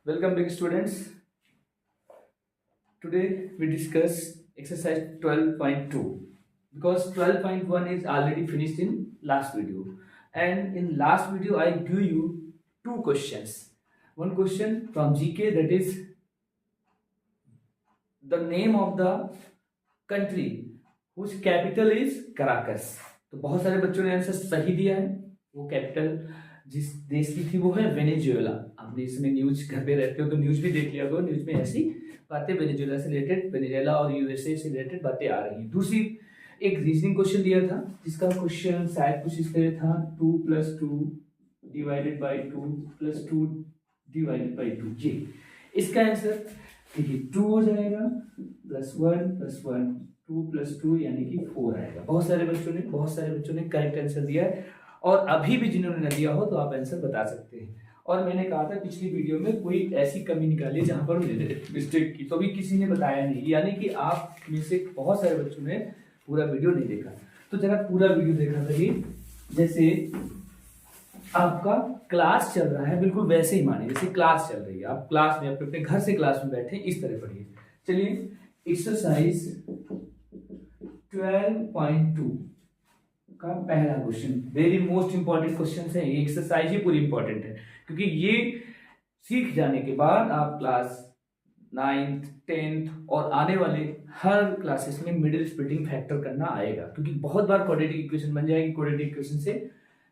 Welcome back students. Today we discuss exercise 12.2 because 12.1 is already finished in last video, and in last video I give you two questions. One question from GK, that is the name of the country whose capital is Caracas. तो बहुत सारे बच्चों ने answer सही दिया है। वो capital जिस देश की थी वो है वेनेजुएला। आपने इसमें न्यूज घर पे रहते हो तो न्यूज भी देख लिया होगा, न्यूज में ऐसी बातें वेनेजुएला से रिलेटेड, वेनेजुएला और यूएसए से रिलेटेड बातें आ रही हैं। दूसरी एक रीजनिंग क्वेश्चन दिया था जिसका क्वेश्चन शायद कुछ इस तरह था, 2 + 2 डिवाइडेड बाई 2 + 2 डिवाइडेड बाई 2। ये इसका आंसर देखिए 2 हो जाएगा, +1 + 1 2 + 2 यानी कि 4 आएगा। बहुत सारे बच्चों ने करेक्ट आंसर दिया है, और अभी भी जिन्होंने न दिया हो तो आप आंसर बता सकते हैं। और मैंने कहा था पिछली वीडियो में कोई ऐसी कमी निकालिए जहां पर मिस्टेक की, तो अभी किसी ने बताया नहीं, यानी कि आप में से बहुत सारे बच्चों ने पूरा वीडियो नहीं देखा। तो जरा पूरा वीडियो देखा करिए, जैसे आपका क्लास चल रहा है बिल्कुल वैसे ही मानिए जैसे क्लास चल रही है। आप क्लास में अपने घर से क्लास में बैठे इस तरह पढ़िए। चलिए एक्सरसाइज 12.2 का पहला question very most important question है। ये एक्सरसाइज ही पूरी इंपॉर्टेंट है, क्योंकि ये सीख जाने के बाद आप क्लास 9th 10th और आने वाले हर क्लासेस में मिडिल स्प्लिटिंग फैक्टर करना आएगा, क्योंकि बहुत बार क्वाड्रेटिक इक्वेशन बन जाएगी। क्वाड्रेटिक इक्वेशन से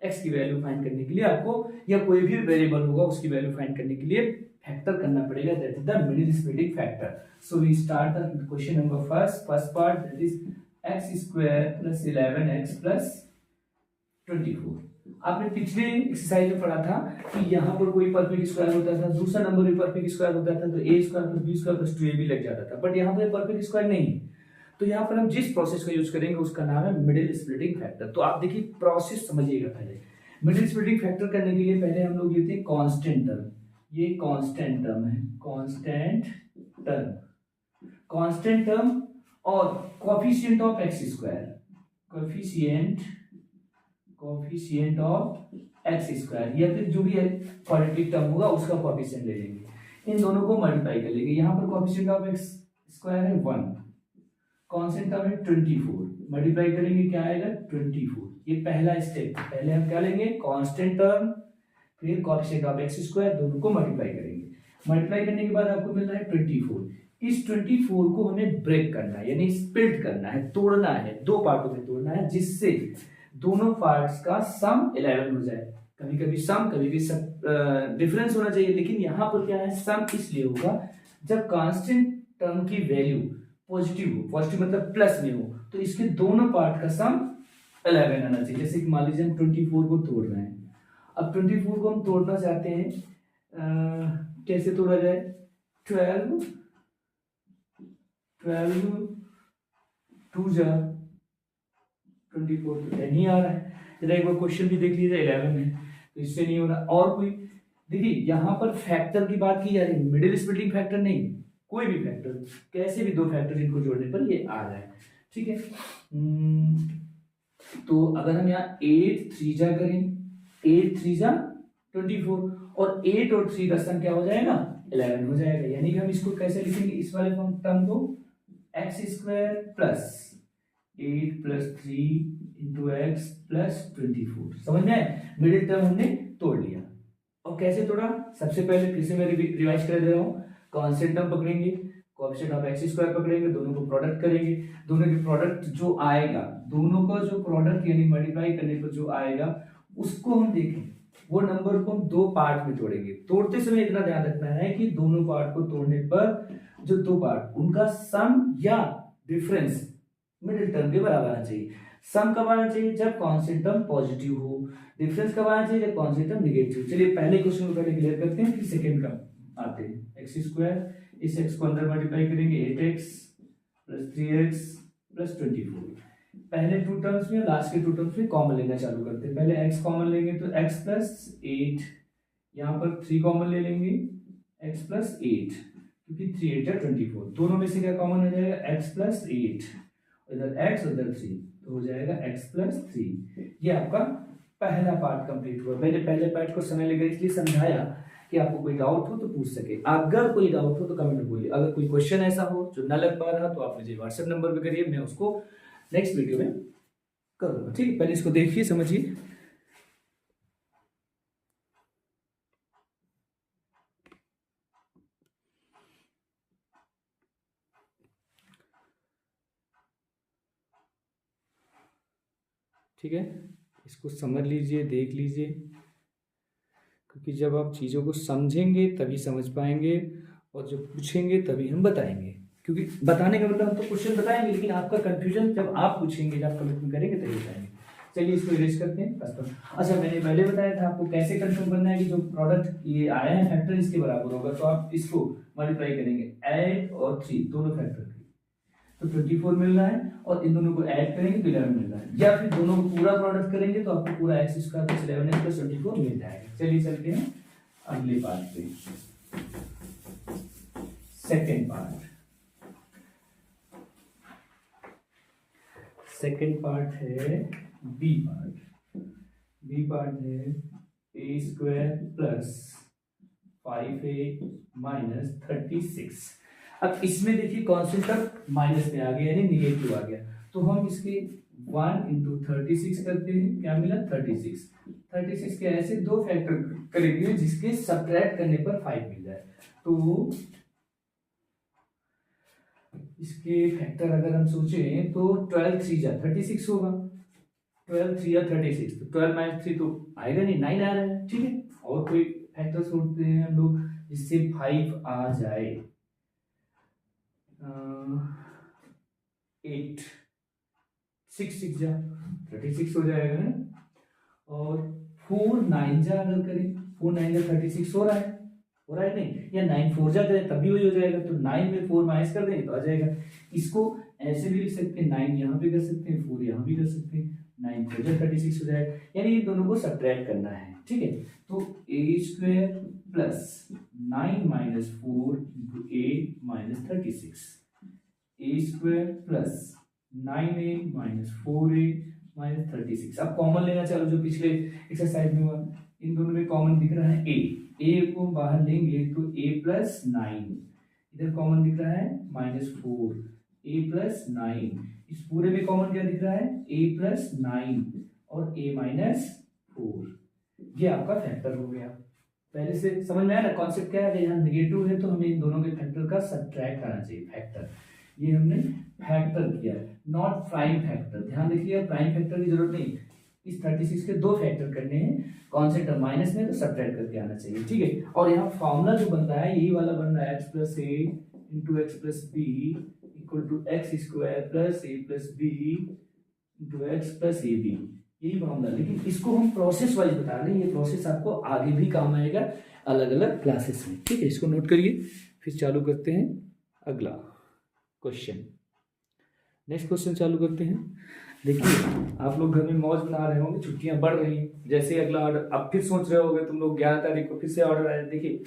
एक्स की वैल्यू फाइंड करने के लिए आपको, या कोई भी वेरिएबल होगा उसकी वैल्यू फाइंड करने के लिए फैक्टर करना पड़ेगा, that is the middle splitting factor. So we start the question number first part, that is x² + 11x + 24। आपने पिछले एक्सरसाइज में पढ़ा था कि यहाँ पर कोई परफेक्ट स्क्वायर होता था, दूसरा नंबर भी परफेक्ट स्क्वायर होता था, तो a² + b² + 2ab लग जाता था। बट यहाँ पर परफेक्ट स्क्वायर नहीं है, तो यहाँ पर हम जिस प्रोसेस का यूज करेंगे उसका नाम है मिडिल स्प्लिटिंग फैक्टर। तो आप देखिए प्रोसेस समझिएगा। पहले मिडिल स्प्लिटिंग फैक्टर करने के लिए पहले हम लोग लेते हैं कांस्टेंट टर्म। ये कांस्टेंट टर्म है, कांस्टेंट टर्म और coefficient of x², coefficient of x², या फिर जो भी क्वाड्रेटिक टर्म होगा उसका कोएफिशिएंट ले लेंगे। इन दोनों को मल्टीप्लाई कर लेंगे। यहाँ पर कोएफिशिएंट ऑफ x² है 1, कांस्टेंट टर्म है 24, मल्टीप्लाई करेंगे क्या आएगा 24। ये पहला स्टेप। पहले हम क्या लेंगे, कांस्टेंट टर्म, फिर कोएफिशिएंट ऑफ x², दोनों को मल्टीप्लाई करेंगे। मल्टीप्लाई करने के बाद आपको मिल रहा है 24। इस 24 को हमें ब्रेक करना है, यानी स्प्लिट करना है, तोड़ना है, दो पार्टों में तोड़ना है, जिससे दोनों पार्ट्स का सम 11 हो जाए। कभी कभी सम, कभी कभी डिफरेंस होना चाहिए, लेकिन यहाँ पर क्या है, सम इसलिए होगा जब कांस्टेंट टर्म की वैल्यू पॉजिटिव हो, पॉजिटिव मतलब प्लस में हो, तो इसके दोनों पार्ट का सम 11 आना चाहिए। जैसे कि मान लीजिए हम 24 को तोड़ रहे हैं। अब 24 को हम तोड़ना चाहते हैं, कैसे तोड़ा जाए, 12 2 जा 24 तो 10 ही आ रहा है। जरा एक बार क्वेश्चन भी देख लीजिए, 11 है तो इससे नहीं हो रहा। और कोई देखिए यहाँ पर फैक्टर की बात की जा रही है, मिडिल स्प्लिटिंग फैक्टर नहीं, कोई भी फैक्टर, कैसे भी दो फैक्टर इनको जोड़ने पर ये आ रहा है। ठीक है, तो अगर हम यहाँ 8 3 जा करें, 8 3 जा 24, और 8 और 3 का सम क्या हो जाएगा 11 हो जाएगा। यानी कि हम इसको कैसे लिखेंगे, इस वाले टर्म को x² + 8 + 3 × x + 24। समझ में आए, मिडिल टर्म हमने तोड़ लिया। और कैसे तोड़ा, सबसे पहले फिर से मैं रिवाइज कर दे रहा हूँ। कांस्टेंट टर्म पकड़ेंगे, कोएफिशिएंट ऑफ x² पकड़ेंगे, दोनों को प्रोडक्ट करेंगे, दोनों के प्रोडक्ट जो आएगा, दोनों का जो प्रोडक्ट यानी मल्टीप्लाई करने पर जो आएगा उसको हम देखें, वो नंबर को हम दो पार्ट में तोड़ेंगे। तोड़ते समय इतना ध्यान रखना है कि दोनों पार्ट को तोड़ने पर जो दो पार्ट, उनका सम या डिफरेंस मिडिल टर्म के बराबर आना चाहिए। सम कब आना चाहिए, जब कांस्टेंट टर्म पॉजिटिव हो। डिफरेंस कब आना चाहिए, जब कांस्टेंट टर्म नेगेटिव। चलिए पहले क्वेश्चन को पहले क्लियर करते हैं, फिर सेकंड का आते हैं। x², इस x को अंदर मल्टीप्लाई करेंगे, 8x + 3x + 24। पहले टू टर्म्स में, लास्ट के टू टर्म्स में कॉमन लेना चालू करते हैं। पहले x कॉमन लेंगे तो x + 8, यहाँ पर 3 कॉमन ले लेंगे, x + 8, क्योंकि 3 8 या 24, दोनों में से क्या कॉमन हो जाएगा, x + 8, इधर x उधर 3, तो हो जाएगा x + 3। ये आपका पहला पार्ट कंप्लीट हुआ। मैंने पहले पार्ट को समय लेकर इसलिए समझाया कि आपको कोई डाउट हो तो पूछ सके। अगर कोई डाउट हो तो कमेंट में बोलिए। अगर कोई क्वेश्चन ऐसा हो जो न लग पा रहा तो आप मुझे व्हाट्सएप नंबर पे करिए, मैं उसको नेक्स्ट वीडियो में करूँगा। ठीक है, पहले इसको देखिए, समझिए। ठीक है, इसको समझ लीजिए, देख लीजिए, क्योंकि जब आप चीज़ों को समझेंगे तभी समझ पाएंगे, और जब पूछेंगे तभी हम बताएंगे। क्योंकि बताने का मतलब हम तो क्वेश्चन बताएंगे, लेकिन आपका कंफ्यूजन जब आप पूछेंगे, जब आप कमिटमेंट करेंगे तभी बताएंगे। चलिए इसको इरेज करते हैं। अच्छा, मैंने पहले बताया था आपको कैसे कंफर्म करना है कि जो प्रोडक्ट ये आया है फैक्टर इसके बराबर होगा, तो आप इसको मल्टीप्लाई करेंगे 8 और 3 दोनों फैक्टर के, तो 24 मिल रहा है, और इन दोनों को ऐड करेंगे तो 11 मिल रहा है। या फिर दोनों को पूरा प्रोडक्ट करेंगे तो आपको पूरा x square plus 11x plus 24 मिल जाएगा। चलिए चलते हैं अगले पार्ट पे। सेकेंड पार्ट है बी पार्ट है a square plus 5a minus 36। अब इसमें देखिए कॉन्स्टेंट तक माइनस में आ गया, यानी निगेटिव आ गया, तो हम इसके 1 इंटू 36 करते हैं, क्या मिला 36 के ऐसे दो फैक्टर करेंगे जिसके सब्ट्रैक्ट करने पर 5 मिल जाए। तो इसके फैक्टर अगर हम सोचें तो 12 3 जा 36 होगा, 12 3 या 36, तो 12 माइनस 3 तो आएगा नहीं, 9 आ रहा है। ठीक है, और कोई फैक्टर सोचते हैं हम लोग जिससे 5 आ जाए, 8 6 6 जा 36 हो जाएगा है, और 4 9 जा अगर करें, 4 9 जा 36 हो रहा है नहीं, या 9 4 जा करें तब भी वही हो जाएगा, तो 9 में 4 माइनस कर देंगे तो आ जाएगा। इसको ऐसे भी लिख सकते हैं, 9 यहाँ पे कर सकते हैं, 4 यहाँ भी कर सकते हैं, 9 4 जा 36 हो जाएगा, यानी इन दोनों को सब्ट्रैक्ट करना है। ठीक है, तो a square plus 9 minus 4 into a minus 36, a square plus 9a minus 4a minus 36। अब कॉमन लेना चलो, जो पिछले एक्सरसाइज में हुआ, इन दोनों में कॉमन दिख रहा है a को बाहर लेंगे तो a प्लस 9, इधर कॉमन दिख रहा है माइनस 4, a प्लस 9, इस पूरे में कॉमन क्या दिख रहा है a प्लस 9 और a माइनस 4, ये आपका फैक्टर हो गया। पहले से समझ में आया ना कॉन्सेप्ट क्या है, यहाँ निगेटिव है तो हमें इन दोनों के फैक्टर का सब्ट्रैक्ट आना चाहिए, फैक्टर। ये हमने फैक्टर किया, नॉट प्राइम फैक्टर। ध्यान रखिए, प्राइम फैक्टर की जरूरत नहीं, इस 36 के दो फैक्टर करने हैं, कॉन्सेप्ट माइनस में तो सब्ट्रैक्ट करके आना चाहिए। ठीक है, और यहाँ फॉर्मूला जो बन रहा है यही वाला बन रहा है, x plus a into x plus b equal to x square plus a plus b into x plus a b, यही फॉर्मूला। लेकिन इसको हम प्रोसेस वाइज बता रहे हैं, ये प्रोसेस आपको आगे भी काम आएगा अलग अलग क्लासेस में। ठीक है, इसको नोट करिए, फिर चालू करते हैं अगला क्वेश्चन। नेक्स्ट क्वेश्चन चालू करते हैं। देखिए आप लोग घर में मौज बना रहे होंगे, छुट्टियां बढ़ रही हैं, जैसे अगला ऑर्डर अब फिर सोच रहे होंगे तुम लोग 11 तारीख को फिर से ऑर्डर आए। देखिए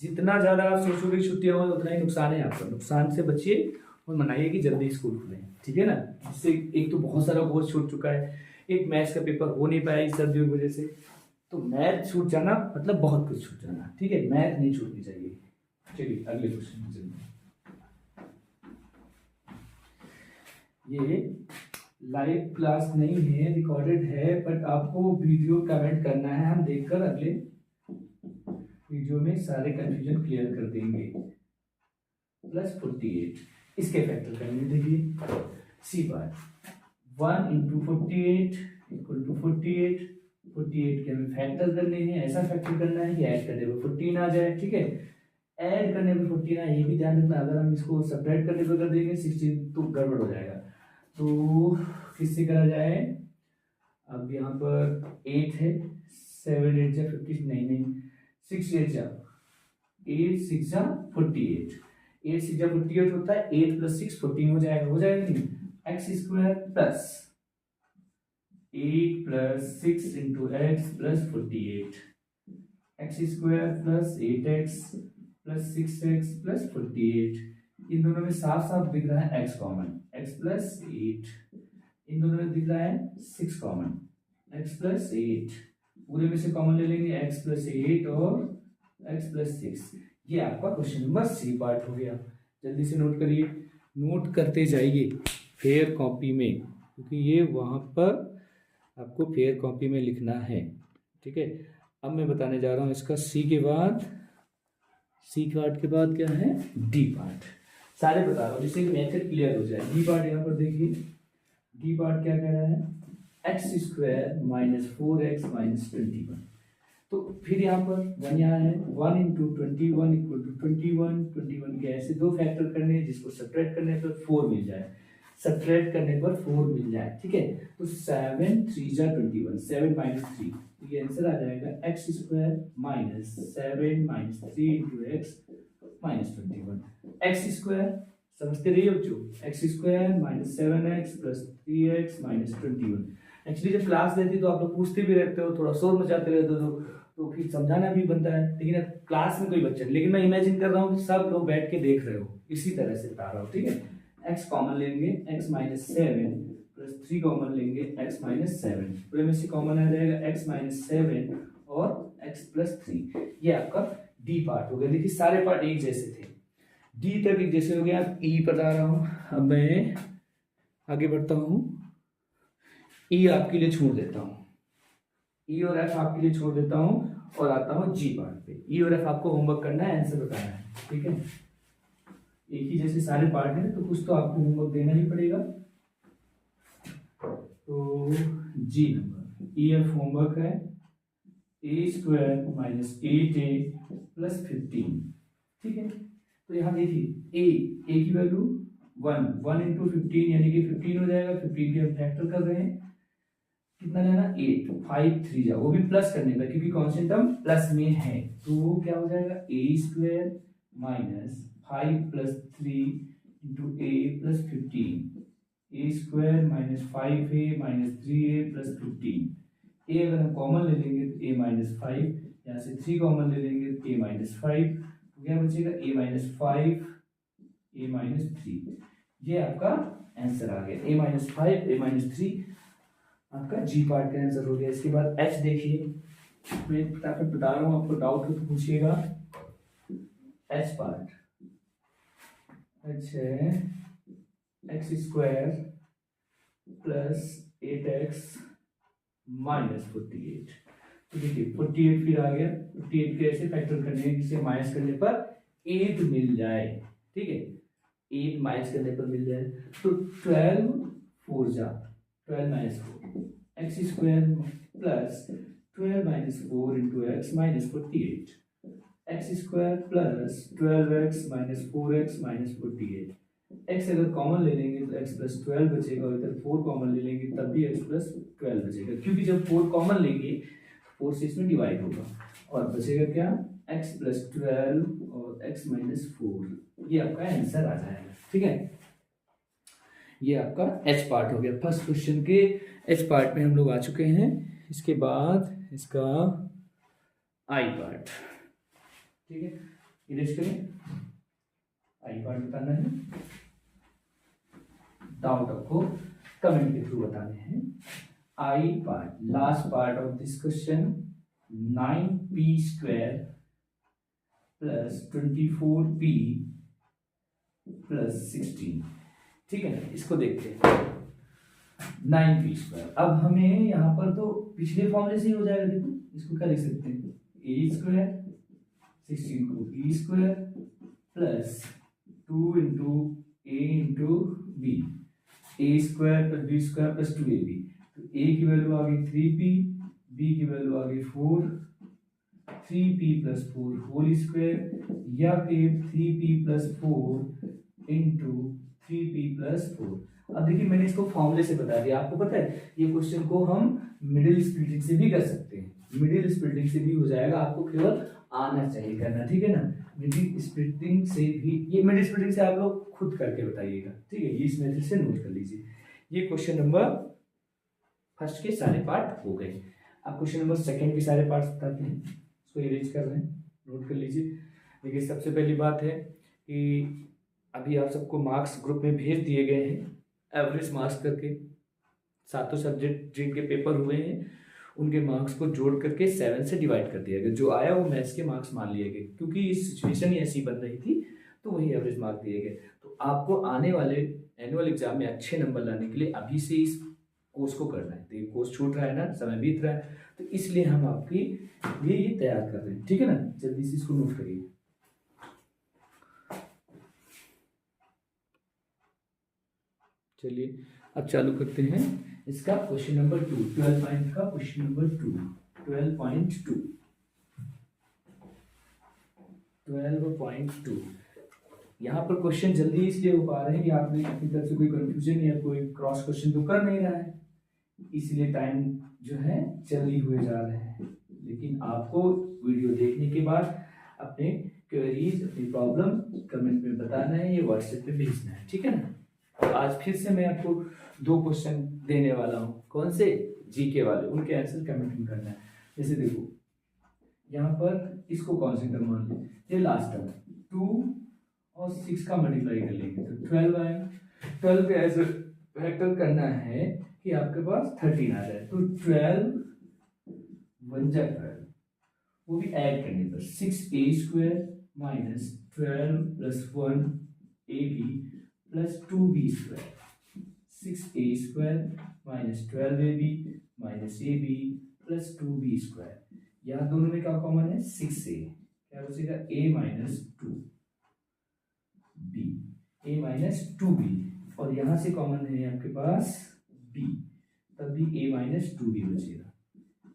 जितना ज़्यादा आप सोचोगे कि छुट्टियां हो उतना ही नुकसान है आपका, नुकसान से बचिए और मनाइए कि जल्दी स्कूल खुले। ठीक है ना, इससे एक तो बहुत सारा बोझ छूट चुका है, एक मैथ्स का पेपर हो नहीं पाया इस सर्दियों की वजह से, तो मैथ छूट जाना मतलब बहुत कुछ छूट जाना। ठीक है, मैथ नहीं छूटनी चाहिए। चलिए अगले क्वेश्चन में चलते हैं। ये लाइव क्लास नहीं है, रिकॉर्डेड है, बट आपको वीडियो कमेंट करना है, हम देखकर अगले वीडियो में सारे कंफ्यूजन क्लियर कर देंगे। प्लस 48 इसके फैक्टर करेंगे। देखिए सी बार 1 इंटू 48 इक्वल टू 48 के हमें फैक्टर करने हैं, ऐसा फैक्टर करना है कि ऐड करने पर 14 आ जाए। ठीक है, ऐड करने पर 14 आए, ये भी ध्यान रखना, अगर हम इसको सब्ट्रैक्ट करने पर कर देंगे 16 तो गड़बड़ हो जाएगा। तो किससे करा जाए, अब यहाँ पर 8 है, 7 8 जा 50, नहीं 6 8 जा 8 6 जा 48, 8 6 जा 48 होता है, 8 प्लस 6 14 हो जाएगा नहीं, x square plus 8 plus 6 into x plus 48, x square plus 8x plus 6x plus 48। इन दोनों में साफ साफ दिख रहा है x कॉमन, x प्लस 8, इन दोनों में दिख रहा है 6 कॉमन, x प्लस 8, पूरे में से कॉमन ले लेंगे x प्लस 8 और x प्लस 6। ये आपका क्वेश्चन नंबर सी पार्ट हो गया। जल्दी से नोट करिए, नोट करते जाइए फेयर कॉपी में, क्योंकि ये वहाँ पर आपको फेयर कॉपी में लिखना है। ठीक है, अब मैं बताने जा रहा हूँ इसका सी पार्ट के बाद क्या है, डी पार्ट। सारे बता रहा हूँ जिससे कि मेथड क्लियर हो जाए। डी पार्ट यहाँ पर देखिए, डी पार्ट क्या कह रहा है, x square minus 4x minus 21। तो फिर यहाँ पर 1 यहाँ है, 1 इंटू 21 इक्वल टू 21 के ऐसे दो फैक्टर करने हैं जिसको सब्ट्रैक्ट करने पर 4 मिल जाए, सब्ट्रैक्ट करने पर 4 मिल जाए। ठीक है, तो 7 3 जा 21, 7 माइनस 3, तो ये आंसर आ जाएगा x square minus 7 minus 3 into x minus 21। X square समझते रहिए बच्चों, x square minus 7x plus 3x minus 21। Actually जब क्लास रहती है तो आप लोग पूछते भी रहते हो, थोड़ा शोर मचाते रहते हो, तो फिर समझाना भी बनता है, लेकिन अब क्लास में कोई बच्चा नहीं, लेकिन मैं इमेजिन कर रहा हूँ कि सब लोग बैठ के देख रहे हो, इसी तरह से बता रहा हूँ। ठीक है, x कॉमन लेंगे, x माइनस 7 प्लस 3 कॉमन लेंगे, x माइनस 7, पूरे में से कॉमन आ जाएगा x माइनस 7 और x प्लस 3। ये आपका डी पार्ट हो गया। देखिए सारे पार्ट एक जैसे थे, डी तक एक जैसे हो गया। ई बता रहा हूँ, अब मैं आगे बढ़ता हूँ, ई आपके लिए छोड़ देता हूँ, ई और एफ आपके लिए छोड़ देता हूँ और आता हूँ जी पार्ट पे। ई और एफ आपको होमवर्क करना है, आंसर बताना है। ठीक है, एक ही जैसे सारे पार्ट हैं तो कुछ तो आपको होमवर्क देना ही पड़ेगा। तो जी नंबर ई एफ होमवर्क है ए स्क्वायर माइनस 8a प्लस 15। ठीक है, तो यहाँ देखिए ए की वैल्यू 1 इंटू 15 यानी कि 15 हो जाएगा। 15 के हम फैक्टर कर रहे हैं, कितना लेना 8, 5 3 जा, वो भी प्लस करने का क्योंकि कॉन्स्टेंट टर्म प्लस में है, तो वो क्या हो जाएगा a square minus 5 plus 3 into a plus 15, a square minus 5a minus 3a plus 15। A अगर हम कॉमन ले लेंगे तो ए माइनस 5, यहाँ से 3 कॉमन ले लेंगे तो ए माइनस 5, तो क्या बचेगा ए माइनस 5 ए माइनस 3। ये आपका आंसर आ गया, ए माइनस 5 ए माइनस 3 आपका जी पार्ट का आंसर हो गया। इसके बाद एच देखिए, मैं फटाफट बता रहा हूँ, आपको डाउट हो तो पूछिएगा। एच पार्ट, एच है x square plus 8x minus 48। तो देखिए 48 फिर आ गया, 48 के ऐसे फैक्टर करने हैं जिसे माइनस करने पर 8 मिल जाए। ठीक है, 8 माइनस करने पर मिल जाए, तो 12 4 जा 12 minus 4, x square plus 12 minus 4 into x minus 48, x square plus 12x minus 4x minus 48। X अगर कॉमन ले लेंगे तो x प्लस 12 बचेगा, और इधर 4 कॉमन ले लेंगे तब भी x प्लस 12 बचेगा, क्योंकि जब 4 कॉमन लेंगे 4 से इसमें डिवाइड होगा और बचेगा क्या x प्लस 12 और x माइनस 4। ये आपका आंसर आ जाएगा। ठीक है, ये आपका एच पार्ट हो गया। फर्स्ट क्वेश्चन के एच पार्ट में हम लोग आ चुके हैं। इसके बाद इसका आई पार्ट। ठीक है, इरेज करें, आई पार्ट बताना है, डाउट आपको कमेंट के थ्रू बताने हैं। आई part, last part of this question, 9p square plus 24p plus 16। ठीक है, इसको देखते हैं 9p स्क्वायर। अब हमें यहाँ पर तो पिछले फॉर्मूले से ही हो जाएगा। देखो इसको क्या लिख सकते हैं, ए स्क्वायर 16 को b square plus 2 into a into b, a square plus b square plus 2ab। तो ए की वैल्यू आ गई 3p, बी की वैल्यू आ गई 4, 3p प्लस 4 होल स्क्वायर, या फिर 3p plus 4 into 3p plus 4। अब देखिए मैंने इसको फॉर्मूले से बता दिया। आपको पता है ये क्वेश्चन को हम मिडिल स्प्लिटिंग से भी कर सकते हैं, मिडिल स्प्लिटिंग से भी हो जाएगा, आपको केवल आना चाहिए करना। ठीक है ना, मिडिल स्प्लिटिंग से भी, ये मिडिल स्प्लिटिंग से आप लोग खुद करके बताइएगा। ठीक है, ये इस मेथड से नोट कर लीजिए। ये क्वेश्चन नंबर फर्स्ट के सारे पार्ट हो गए। अब क्वेश्चन नंबर सेकंड के सारे पार्ट बताते हैं, इसको इरेज कर रहे हैं, नोट कर लीजिए। देखिए सबसे पहली बात है कि अभी आप सबको मार्क्स ग्रुप में भेज दिए गए हैं, एवरेज मार्क्स करके सातों सब्जेक्ट जिनके पेपर हुए हैं उनके मार्क्स को जोड़ करके 7 से डिवाइड कर दिया गया, जो आया वो मैथ्स के मार्क्स मान लिए गए, क्योंकि इस सिचुएशन ही ऐसी बन रही थी तो वही एवरेज मार्क दिए गए। तो आपको आने वाले एनुअल एग्जाम में अच्छे नंबर लाने के लिए अभी से इस कोर्स को करना है। तो ये कोर्स छूट रहा है ना, समय बीत रहा है, तो इसलिए हम आपकी लिए ये तैयार कर रहे हैं, ठीक है ना। जल्दी से इसको नोट करिए। चलिए अब चालू करते हैं इसका क्वेश्चन नंबर 2, 12 पॉइंट का क्वेश्चन नंबर 2, 12.2। यहाँ पर क्वेश्चन जल्दी इसलिए हो पा रहे हैं कि आपने अपनी तरफ से कोई कंफ्यूजन या कोई क्रॉस क्वेश्चन तो कर नहीं रहा है, इसलिए टाइम जो है जल्दी हुए जा रहे हैं। लेकिन आपको वीडियो देखने के बाद अपने क्वेरीज, अपनी प्रॉब्लम कमेंट में बताना है, ये व्हाट्सएप पे भेजना है, ठीक है ना। तो आज फिर से मैं आपको 2 क्वेश्चन देने वाला हूँ। कौन से? जीके वाले, उनके आंसर कमेंट में करना है। जैसे देखो यहाँ पर इसको कौन से टर्म मान लें, ये लास्ट टर्म 2 और 6 का मल्टीप्लाई कर लेंगे तो 12 आएगा। 12 पे ऐसे फैक्टर करना है कि आपके पास 13 आ जाए, तो 12 1 जा 12, वो भी ऐड करने पर 6a² minus 12 plus 1ab plus 2b², 6a² minus 12ab minus ab plus 2b²। यहाँ दोनों में क्या कॉमन है? 6a, क्या बचेगा? a minus 2b, a minus 2b, और यहाँ से कॉमन है आपके पास b, तब भी a माइनस 2b बचेगा,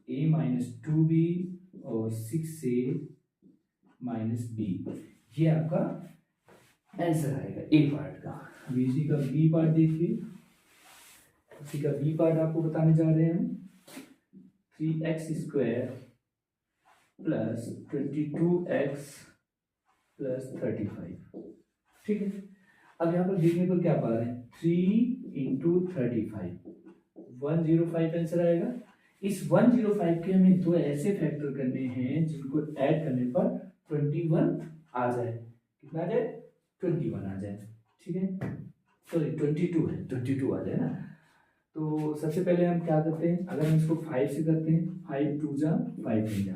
a माइनस 2b और 6a माइनस b, ये आपका आंसर आएगा ए पार्ट का। अब इसी का बी पार्ट देखिए, इसी का बी पार्ट आपको बताने जा रहे हैं। 3x² प्लस 22x प्लस 35, ठीक है। अब यहाँ पर देखने पर क्या पा रहे हैं? 3 इंटू 35, 105 आंसर आएगा। इस 105 के हमें 2 ऐसे फैक्टर करने हैं जिनको ऐड करने पर 21 आ जाए। कितना आ जाए? 21 आ जाए, ठीक है। सॉरी 22 है, 22 आ जाए ना। तो सबसे पहले हम क्या करते हैं, अगर हम इसको 5 से करते हैं, 5 2 जा 5 नहीं जा,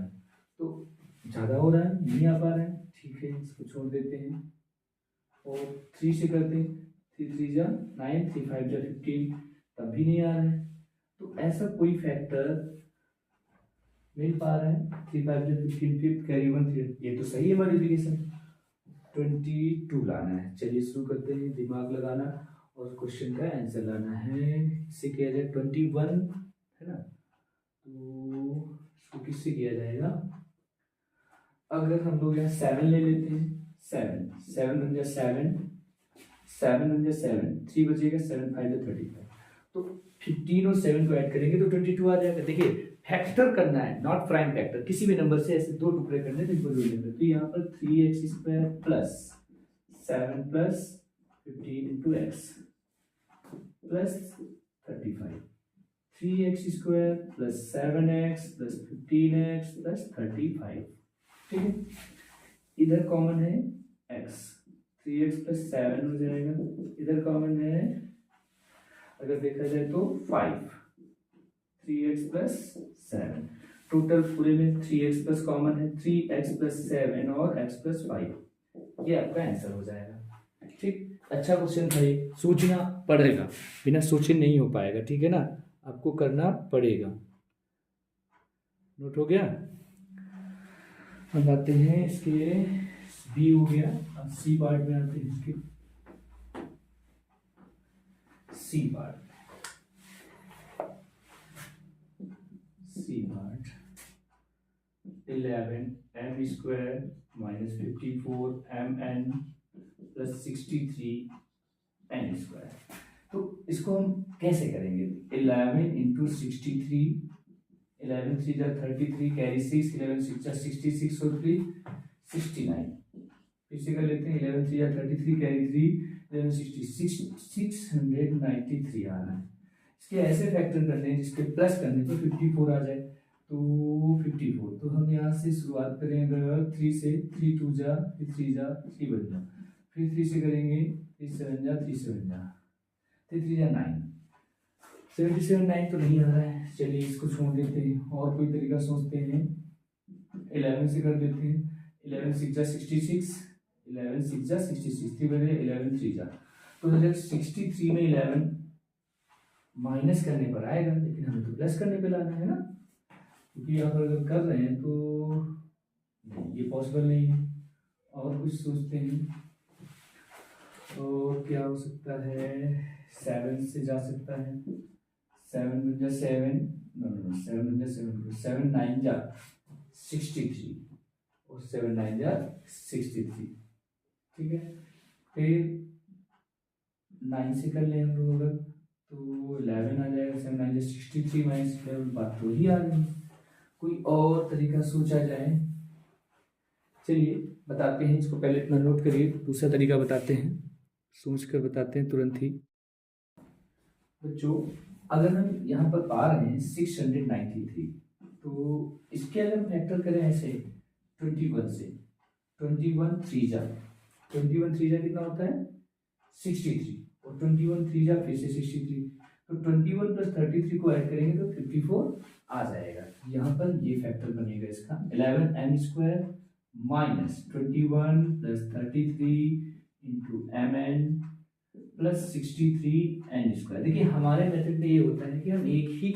तो ज़्यादा हो रहा है, नहीं आ पा रहा है, ठीक है, इसको छोड़ देते हैं। और 3 से करते हैं, 3 3 जा 9, 3 5 जा 15, तब भी नहीं आ रहा है। तो ऐसा कोई फैक्टर मिल पा रहा है, 3 5 जा 15, फिर कैरी 1 3, ये तो सही है मल्टीप्लिकेशन। 22 लाना है। चलिए शुरू करते हैं, दिमाग लगाना और क्वेश्चन का आंसर लाना है। इससे किया जाए 21 है ना, तो इसको किससे किया जाएगा? अगर हम लोग यहाँ 7 ले लेते हैं, 7 बन जाए 7 बन जाए 7, 3 बचेगा, 7 5 जा 35, तो 15 और 7 को ऐड करेंगे तो 22 आ जाएगा। देखिए फैक्टर करना है, नॉट प्राइम फैक्टर, किसी भी नंबर से ऐसे 2 टुकड़े करने हैं जिनको जोड़ने हैं। तो यहाँ पर 3x² plus 7 plus 15 into x plus 35, 3x² plus 7x plus 15x plus 35, ठीक है। इधर कॉमन है x, 3x प्लस 7 हो जाएगा। इधर कॉमन है, अगर देखा जाए तो 5, 3x प्लस 7, टोटल पूरे में 3x प्लस कॉमन है, 3x प्लस 7 और x प्लस 5, ये आपका आंसर हो जाएगा, ठीक। अच्छा क्वेश्चन था ये, सोचना पड़ेगा, बिना सोचे नहीं हो पाएगा, ठीक है ना, आपको करना पड़ेगा। नोट हो गया? अब आते हैं इसके, बी हो गया, अब सी पार्ट में आते हैं इसके। C part, C part 11m² minus 54mn plus 63n²। तो इसको हम कैसे करेंगे? 11 इंटू 63, 11 3 जा 33, कैरी 6, 11 6 जा 66 और 3 69। फिर से कर लेते हैं, 11 3 जा 33, कैरी 3, 11 66, 693 आ रहा है। इसके ऐसे फैक्टर करने हैं जिसके प्लस करने पर 54 आ जाए, तो 54, तो हम यहाँ से शुरुआत करेंगे 3 से, 3 2 जा, फिर 3 जा 3 बन जा, फिर 3 से करेंगे, 3 7 जा 3 7 जा, 3 3 जा 9, 77 9 तो नहीं आ रहा है, चलिए इसको छोड़ देते हैं और कोई तरीका सोचते हैं। 11 से कर देते हैं। 11 6 जा 66, 11 6 जा 66, 3 बजे 11 3 जा, तो 63 में 11 माइनस करने पर आएगा, लेकिन हमें तो प्लस करने पे लाना है ना, क्योंकि यहाँ पर अगर कर रहे हैं तो ये पॉसिबल नहीं है। और कुछ सोचते हैं तो क्या हो सकता है, 7 से जा सकता है, 7 बन जा 7, 7 बन जा 7 9 जा 63 और 7 9 जा 63, ठीक है। फिर 9 से कर ले हम लोग अगर, तो 11 आ जाएगा, 7 9 जा 63 माइनस 11, बात तो ही आ रही है। कोई और तरीका सोचा जाए, चलिए बताते हैं इसको, पहले इतना नोट करिए, दूसरा तरीका बताते हैं, सोच कर बताते हैं तुरंत ही। बच्चों अगर हम यहाँ पर पा रहे हैं 693, तो इसके अगर फैक्टर करें ऐसे 21 से, 21 3 जा, 21 3 जा कितना होता है 63, और 21 3 जा फिर से 63, तो 21 प्लस 33 को ऐड करेंगे तो 54 आ जाएगा। यहाँ पर ये फैक्टर बनेगा इसका 11m square minus 21 plus 33 into mn plus 63n square. देखिए हमारे मेथड में ये होता है कि हम एक ही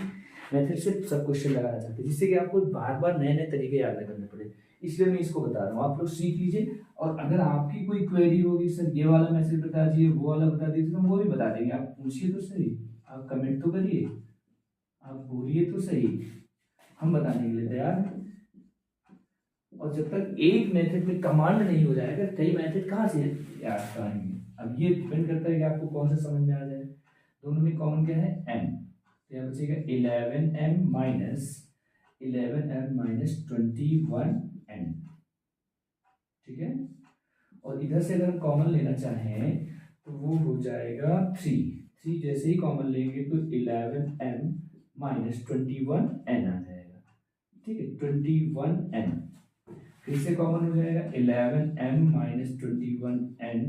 मेथड से सब क्वेश्चन लगाना चाहते हैं, जिससे कि आपको बार बार नए नए तरीके याद न करने पड़े, इसलिए मैं इसको बता रहा हूँ, आप लोग सीख लीजिए। और अगर आपकी कोई क्वेरी होगी, सर ये वाला मैसेज बता दीजिए, वो वाला बता दीजिए, तो हम वो भी बता देंगे। आप पूछिए तो सही, आप कमेंट तो करिए, आप बोलिए तो सही, हम बताने के लिए तैयार हैं। और जब तक एक मेथड में कमांड नहीं हो जाएगा, कई मेथड कहाँ से याद कराएंगे। अब ये डिपेंड करता है कि आपको कौन सा समझ में आ जाए। दोनों में कॉमन क्या है m, तो यहाँ बचेगा 11m माइनस 21n, ठीक है। और इधर से अगर हम कॉमन लेना चाहें तो वो हो जाएगा 3 जैसे ही कॉमन लेंगे तो 11m माइनस 21n आ जाएगा, ठीक है। 21n फिर से कॉमन हो जाएगा 11m माइनस 21n,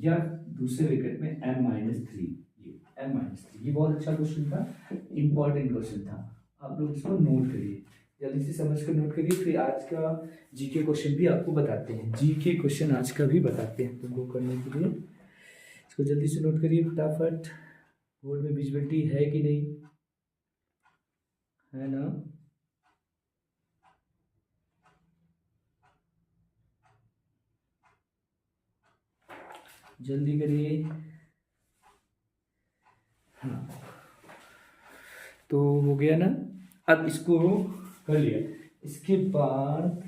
या दूसरे ब्रैकेट में m माइनस 3, ये m माइनस 3। ये बहुत अच्छा क्वेश्चन था, इंपॉर्टेंट क्वेश्चन था, आप लोग इसको नोट करिए, जल्दी से समझ कर नोट करिए। फिर आज का जीके क्वेश्चन भी आपको बताते हैं, जीके क्वेश्चन आज का भी बताते हैं तुमको करने के लिए। इसको जल्दी से नोट करिए फटाफट। बोर्ड में विजिबिलिटी है कि नहीं, है ना? जल्दी करिए। हाँ तो हो गया ना, अब इसको कर लिया। इसके बाद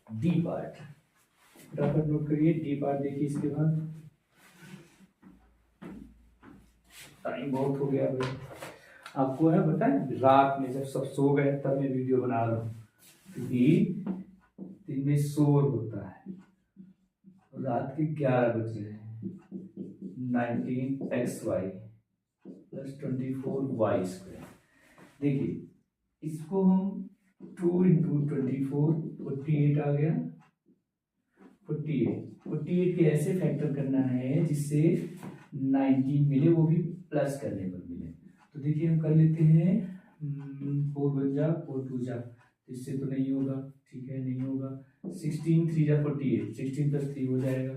डी पार्ट फटाफट नोट करिए। डी पार्ट देखिए, इसके बाद टाइम बहुत हो गया भाई, आपको है बताएं, रात में जब सब सो गए तब मैं वीडियो बना रहा हूँ, क्योंकि दिन में शोर होता है। रात के 11 बजे 19xy प्लस 24y स्क्वायर। देखिए इसको हम 2 इंटू 24 48 आ गया, 48 के ऐसे फैक्टर करना है जिससे 19 मिले, वो भी प्लस करने पर मिले। तो देखिए हम कर लेते हैं, 4 1 जा 4 2 जा, इससे तो नहीं होगा, ठीक है नहीं होगा। 16 3 जा 48, 16 प्लस 3 हो जाएगा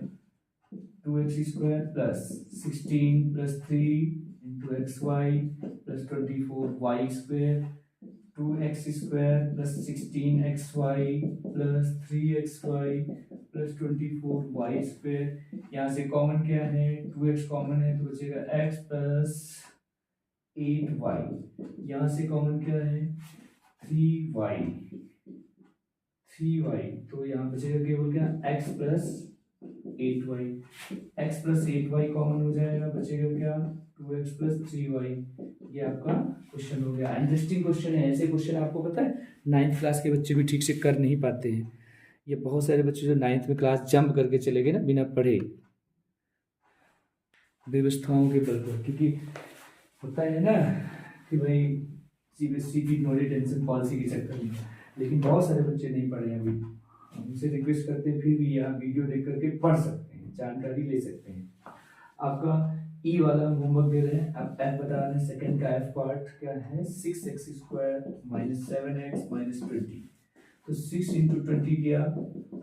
2x square plus 16 plus 3 into xy plus 24y square, 2x square plus 16xy plus 3xy plus 24y square. यहाँ से कॉमन क्या है, 2x कॉमन है तो बचेगा x प्लस 8y। यहाँ से कॉमन क्या है 3y, तो यहाँ बचेगा केवल क्या x plus 8y, x plus 8y common हो जाएगा, बचेगा क्या 2x प्लस 3y। ये आपका क्वेश्चन हो गया। इंटरेस्टिंग क्वेश्चन है, ऐसे क्वेश्चन आपको पता है 9th क्लास के बच्चे भी ठीक से कर नहीं पाते हैं। ये बहुत सारे बच्चे जो 9th में क्लास जंप करके चले गए ना बिना पढ़े, व्यवस्थाओं के बल पर, क्योंकि होता है ना कि भाई CBSE की नो डिटेंशन पॉलिसी के चक्कर में, लेकिन बहुत सारे बच्चे नहीं पढ़े हैं अभी। उनसे रिक्वेस्ट करते हैं, फिर भी यहाँ वीडियो देख करके पढ़ सकते हैं, जानकारी ले सकते हैं। आपका ई वाला होमवर्क दे रहे हैं। अब एफ बता रहे हैं, सेकंड का एफ पार्ट क्या है, 6x square minus 7x minus 20। तो 6 इंटू 20 किया तो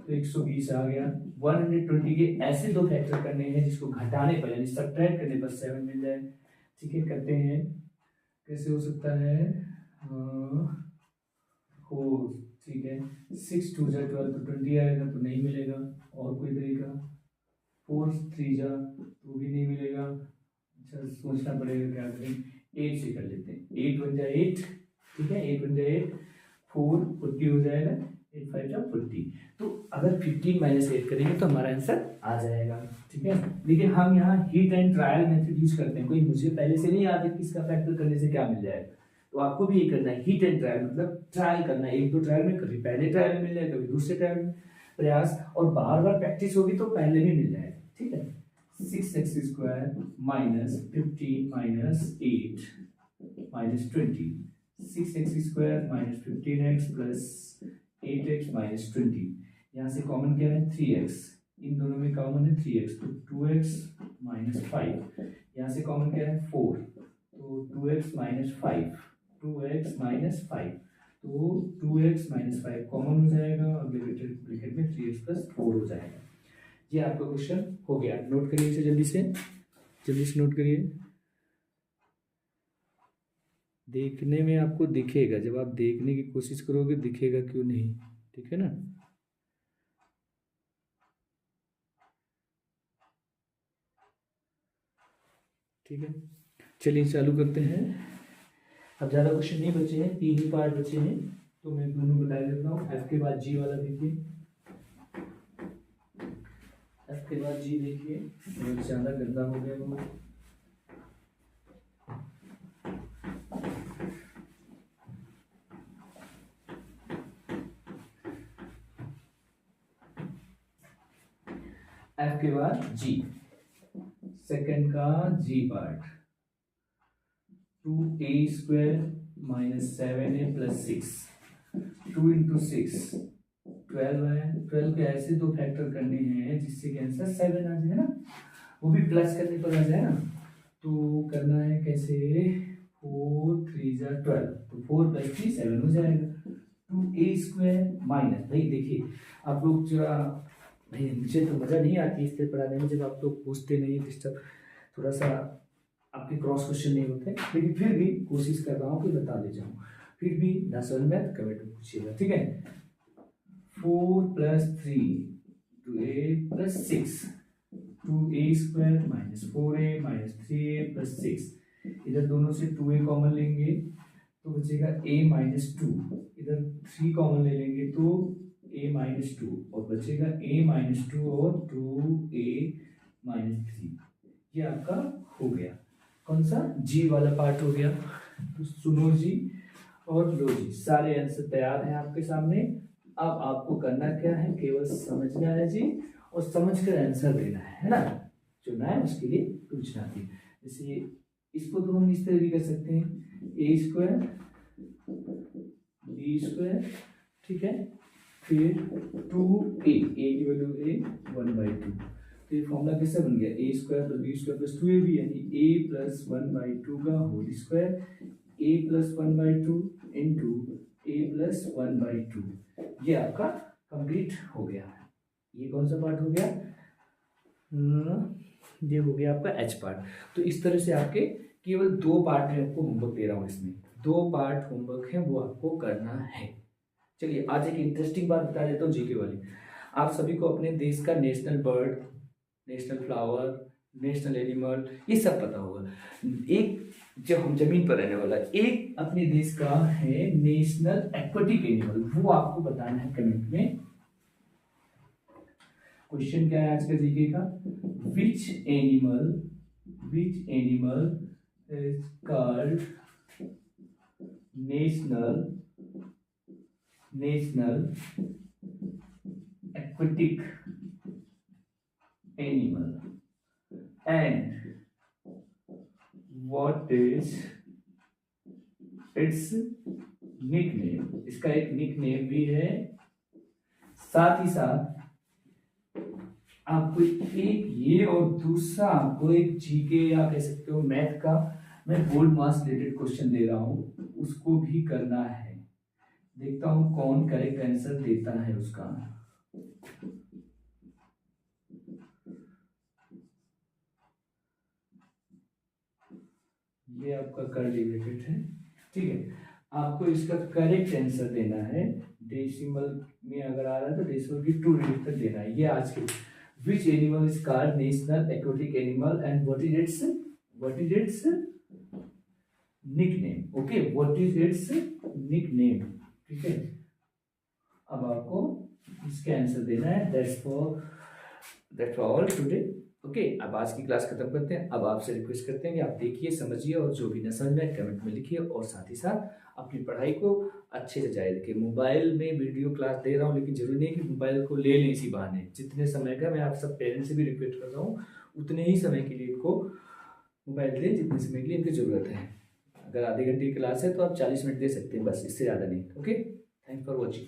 120 आ गया। 120 के ऐसे दो फैक्टर करने हैं जिसको घटाने पर यानी सब्ट्रैक्ट करने पर 7 मिल जाए। ठीक है, करते हैं। कैसे हो सकता है, हो ठीक है, 6 2 जा 12 तो 20 आएगा, तो नहीं मिलेगा। और कोई तरीका, 4 3 जा तो भी नहीं मिलेगा। अच्छा, सोचना पड़ेगा क्या करें। 8 से कर लेते हैं, 8 1 जा 8, ठीक है, 8 1 जा 8, 4 40 हो जाएगा, 8 5 जा 40। तो अगर 15 माइनस 8 करेंगे तो हमारा आंसर आ जाएगा। ठीक है, देखिए हम यहाँ heat and trial method use करते हैं। कोई मुझे पहले से नहीं याद है कि इसका फैक्टर करने से क्या मिल जाएगा, तो आपको भी ये करना है, हीट एंड ट्रायल मतलब ट्रायल करना है। एक दो ट्रायल में, कभी पहले ट्रायल में मिल जाए, कभी दूसरे ट्रायल में प्रयास, और बार बार प्रैक्टिस होगी तो पहले भी मिल जाएगा। ठीक है, 6x square minus 15 minus 8 minus 20, 6x square minus 15x plus 8x minus 20। यहाँ से कॉमन क्या है, 3x, इन दोनों में कॉमन है 3x, तो 2x माइनस 5। यहाँ से कॉमन क्या है, 4, तो 2x माइनस 5, 2x माइनस 5, तो 2x माइनस 5 कॉमन हो जाएगा और ब्रैकेट में 3x प्लस 4 हो जाएगा। ये आपका क्वेश्चन हो गया। नोट करिए इसे जल्दी से नोट करिए। देखने में आपको दिखेगा, जब आप देखने की कोशिश करोगे दिखेगा क्यों नहीं, ठीक है ना। ठीक है, चलिए चालू करते हैं। अब ज़्यादा क्वेश्चन नहीं बचे हैं, 3 ही पार्ट बचे हैं, तो मैं दोनों बता देता हूँ। एफ के बाद जी वाला देखिए, एफ के बाद जी देखिए, बहुत ज़्यादा गंदा हो गया वो। एफ के बाद जी, सेकंड का G part, 2a square minus 7a plus 6, 2 into 6 12 है। 12 के ऐसे दो फैक्टर करने हैं जिससे कि आंसर 7 आ जाए ना, वो भी प्लस करने पर आ जाए ना। तो करना है कैसे, 4 3 जा 12, तो 4 प्लस 3 7 हो जाएगा। 2a स्क्वायर माइनस, भाई देखिए आप लोग जरा, भाई मुझे तो मज़ा नहीं आती इसलिए पढ़ाने में जब आप लोग पूछते नहीं, डिस्टर्ब थोड़ा सा आपके क्रॉस क्वेश्चन नहीं होते, लेकिन फिर भी कोशिश कर रहा हूँ कि बता दे जाऊँ। फिर भी ना समझ में कमेंट में पूछिएगा, ठीक है। 4 plus 3 2a plus 6, 2a square minus 4a minus 3a plus 6, इधर दोनों से 2a कॉमन लेंगे तो बचेगा a माइनस 2, इधर 3 कॉमन ले लेंगे तो a माइनस 2, और बचेगा a माइनस 2 और 2a माइनस 3। ये आपका हो गया, कौन सा, जी वाला पार्ट हो गया। तो सुनो जी और लो जी, सारे आंसर तैयार हैं आपके सामने। अब आपको करना क्या है, केवल समझना है जी, और समझ कर आंसर देना है ना, चुना है उसके लिए पूछना थी। जैसे इसको तो हम इस तरह भी कर सकते हैं, ए स्क्वायर बी स्क्वायर, ठीक है, फिर 2a, ए की वैल्यू a 1/2, तो ये फॉर्मूला कैसे बन गया, a square plus b square plus 2ab, यानी a प्लस 1/2 का whole square, a plus 1/2 into a plus 1/2। ये आपका कंप्लीट हो गया। ये कौन सा पार्ट हो गया, ये हो गया आपका एच पार्ट। तो इस तरह से आपके केवल 2 पार्ट में आपको होमवर्क दे रहा हूँ, इसमें 2 पार्ट होमवर्क है वो आपको करना है। चलिए आज एक इंटरेस्टिंग बात बता देता हूँ जीके वाली। आप सभी को अपने देश का national bird, national flower, national animal ये सब पता होगा। एक जब हम जमीन पर रहने वाला, एक अपने देश का है नेशनल एक्वेटिक एनिमल, वो आपको बताना है कमेंट में। क्वेश्चन क्या है आज का जीके का, which animal is called national aquatic animal and what is its nickname। इसका एक निकनेम भी है, साथ ही साथ आपको एक ये और दूसरा आपको एक जीके या कह सकते हो मैथ का मैं बोर्ड मास रिलेटेड क्वेश्चन दे रहा हूँ, उसको भी करना है। देखता हूँ कौन करेक्ट आंसर देता है उसका। ये आपका कर रिलेटेड है, ठीक है। आपको इसका करेक्ट आंसर देना है। डेसिमल में अगर आ रहा है तो डेसिमल की 2 डिजिट तक देना है। ये आज के which animal is called national aquatic animal and what is it's nickname. Okay, what is it's nickname, ठीक है। अब आपको इसका आंसर देना है। That's all today. ओके, अब आज की क्लास खत्म करते हैं। अब आपसे रिक्वेस्ट करते हैं कि आप देखिए, समझिए और जो भी न समझ में कमेंट में लिखिए, और साथ ही साथ अपनी पढ़ाई को अच्छे से जारी रखिए। मोबाइल में वीडियो क्लास दे रहा हूँ, लेकिन जरूरी नहीं कि मोबाइल को ले लें इसी बहाने। जितने समय का मैं आप सब पेरेंट्स से भी रिक्वेस्ट कर रहा हूँ, उतने ही समय के लिए इनको मोबाइल दें जितने समय के लिए इनकी ज़रूरत है। अगर आधे घंटे की क्लास है तो आप 40 मिनट दे सकते हैं, बस, इससे ज़्यादा नहीं। Okay, thanks for watching.